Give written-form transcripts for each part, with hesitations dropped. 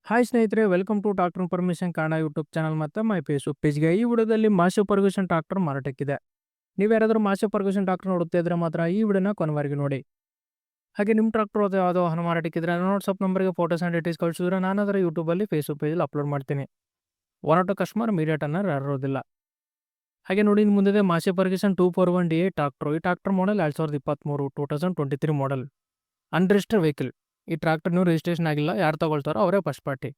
Hi ಸ್ನೇಹಿತರೆ, welcome to tractor information Kannada YouTube channel ಮತ್ತು my Facebook ಪೇಜ್ಗೆ. ಈ ವಿಡಿಯೋದಲ್ಲಿ ಮಾಸ್ಟರ್ ಫರ್ಗೂಸನ್ ಟ್ರಾಕ್ಟರ್ ಮಾರಾಟಕ್ಕಿದೆ. ನೀವು ಯಾರಾದರೂ ಮಾಸ್ಟರ್ ಫರ್ಗೂಸನ್ ಟ್ರಾಕ್ಟರ್ ನೋಡುತ್ತಾ ಇದ್ರೆ ಮಾತ್ರ ಈ ವಿಡಿಯೋನ ಕೊನೆವರೆಗೆ ನೋಡಿ. ಹಾಗೆ ನಿಮ್ಮ ಟ್ರಾಕ್ಟರ್ ಅಥವಾ ಯಾವುದೋ ವಾಹನ ಮಾರಾಟಕ್ಕಿದ್ರೆ ನನ್ನ ವಾಟ್ಸಪ್ ನಂಬರ್ಗೆ ಫೋಟೋಸ್ ಆ್ಯಂಡ್ ಡೀಟೇಲ್ಸ್ ಕಳಿಸಿದ್ರೆ ನಾನು ಅದರ ಯೂಟ್ಯೂಬಲ್ಲಿ ಫೇಸ್ಬುಕ್ ಪೇಜಲ್ಲಿ ಅಪ್ಲೋಡ್ ಮಾಡ್ತೀನಿ. ಒನ್ ಆಟೋ ಕಸ್ಟಮರ್ ಇಮಿಡಿಯೇಟ್ ಅನ್ನೋ ಇರೋದಿಲ್ಲ. ಹಾಗೆ ನೋಡಿ, ಇನ್ನು ಮುಂದೆ ಮಾಸ್ಟರ್ ಫರ್ಗೂಸನ್ 241DA ಟ್ರಾಕ್ಟರ್. ಈ tractor model 2023 2023 model. Unregistered vehicle. ಈ ಟ್ರಾಕ್ಟರ್ ನೀವು ರಿಜಿಸ್ಟ್ರೇಷನ್ ಆಗಿಲ್ಲ, ಯಾರು ತಗೊಳ್ತಾರೋ ಅವರೇ ಫಸ್ಟ್ ಪಾರ್ಟಿ.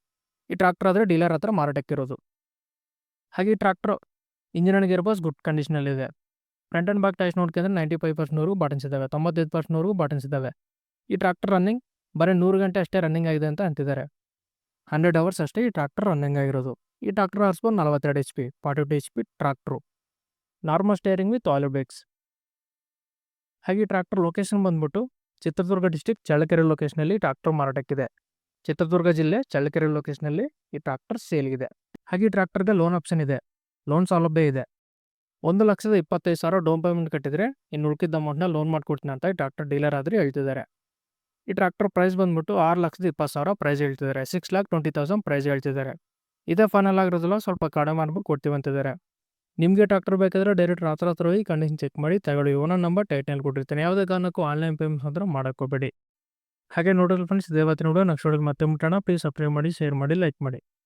ಈ ಟ್ರಾಕ್ಟರ್ ಆದರೆ ಡೀಲರ್ ಹತ್ರ ಮಾರಾಟಕ್ಕಿರೋದು. ಹಾಗೆ ಈ tractor engine and gear box good ಕಂಡೀಷನಲ್ಲಿದೆ. ಫ್ರಂಟ್ ಆ್ಯಂಡ್ ಬ್ಯಾಕ್ ಟೈರ್ಸ್ ನೋಡ್ಕೊಂಡ್ರೆ 95% ಬಾಟನ್ಸ್ ಇದ್ದಾವೆ, 95% ಬಾಟನ್ಸ್ ಇದ್ದಾವೆ. ಈ ಟ್ರಾಕ್ಟರ್ ರನ್ನಿಂಗ್ ಬರೀ 100 ಗಂಟೆ ಅಷ್ಟೇ ರನ್ನಿಂಗ್ ಆಗಿದೆ ಅಂತ ಅಂತಿದ್ದಾರೆ. 100 ಅವರ್ಸ್ ಅಷ್ಟೇ ಈ ಟ್ರಾಕ್ಟರ್ ರನ್ನಿಂಗ್ ಆಗಿರೋದು. ಈ tractor horse 42 HP, 42 HP tractor. Normal steering with oil breaks. ಹಾಗೆ ಈ ಟ್ರಾಕ್ಟರ್ ಲೊಕೇಶನ್ ಬಂದ್ಬಿಟ್ಟು ಚಿತ್ರದುರ್ಗ ಡಿಸ್ಟಿಕ್ ಚಳ್ಳಕೆರೆ ಲೊಕೇಶನಲ್ಲಿ ಟ್ರಾಕ್ಟರ್ ಮಾರಾಟಕ್ಕಿದೆ. ಚಿತ್ರದುರ್ಗ ಜಿಲ್ಲೆ ಚಳ್ಳಕೆರೆ ಲೊಕೇಶನಲ್ಲಿ ಈ ಟ್ರಾಕ್ಟರ್ ಸೇಲ್ಗಿದೆ. ಹಾಗೆ ಈ ಟ್ರಾಕ್ಟರ್ಗೆ ಲೋನ್ ಆಪ್ಷನ್ ಇದೆ, ಲೋನ್ ಸೌಲಭ್ಯ ಇದೆ. 1,25,000 ಡೌನ್ ಪೇಮೆಂಟ್ ಕಟ್ಟಿದರೆ ಇನ್ನು ಉಳ್ಕಿದ್ದ ಅಮೌಂಟ್ನ ಲೋನ್ ಮಾಡ್ಕೊಡ್ತೀನಿ ಅಂತ ಈ ಟ್ರಾಕ್ಟರ್ ಡೀಲರ್ ಆದರೆ ಹೇಳ್ತಿದ್ದಾರೆ. ಈ ಟ್ರಾಕ್ಟರ್ ಪ್ರೈಸ್ ಬಂದ್ಬಿಟ್ಟು 6,20,000 ಪ್ರೈಸ್ ಹೇಳ್ತಿದ್ದಾರೆ. 6,20,000 ಪ್ರೈಸ್ ಹೇಳ್ತಿದ್ದಾರೆ. ಇದೇ ಫೈನಲ್ ಆಗಿರೋದಿಲ್ಲ, ಸ್ವಲ್ಪ ಕಡಿಮೆ ಮಾಡ್ಬಿಟ್ಟು ಕೊಡ್ತೀವಿ ಅಂತಿದ್ದಾರೆ. ನಿಮಗೆ ಟ್ರಾಕ್ಟರ್ ಬೇಕಾದರೆ ಡೈರೆಕ್ಟ್ ಹತ್ರ ಹೋಗಿ ಕಂಡೀಷನ್ ಚೆಕ್ ಮಾಡಿ ತಗೊಳ್ಳಿ. ಓನರ್ ನಂಬರ್ ಟೈಟಲ್ ಕೊಟ್ಟಿರ್ತೀನಿ. ಯಾವುದೇ ಕಾರಣಕ್ಕೂ ಆನ್ಲೈನ್ ಪೇಮೆಂಟ್ ಮಾತ್ರ ಮಾಡೋಕ್ಕೋಬೇಡಿ. ಹಾಗೆ ನೋಡೋದು ಫ್ರೆಂಡ್ಸ್, ಇದೇ ಇವತ್ತಿನ ವಿಡಿಯೋ. ನೆಕ್ಸ್ಟ್ ವಿಡಿಯೋದಲ್ಲಿ ಮತ್ತೆ ಮುಟ್ಟೋಣ. ಪ್ಲೀಸ್ ಸಬ್ಸ್ಕ್ರೈಬ್ ಮಾಡಿ, ಶೇರ್ ಮಾಡಿ, ಲೈಕ್ ಮಾಡಿ.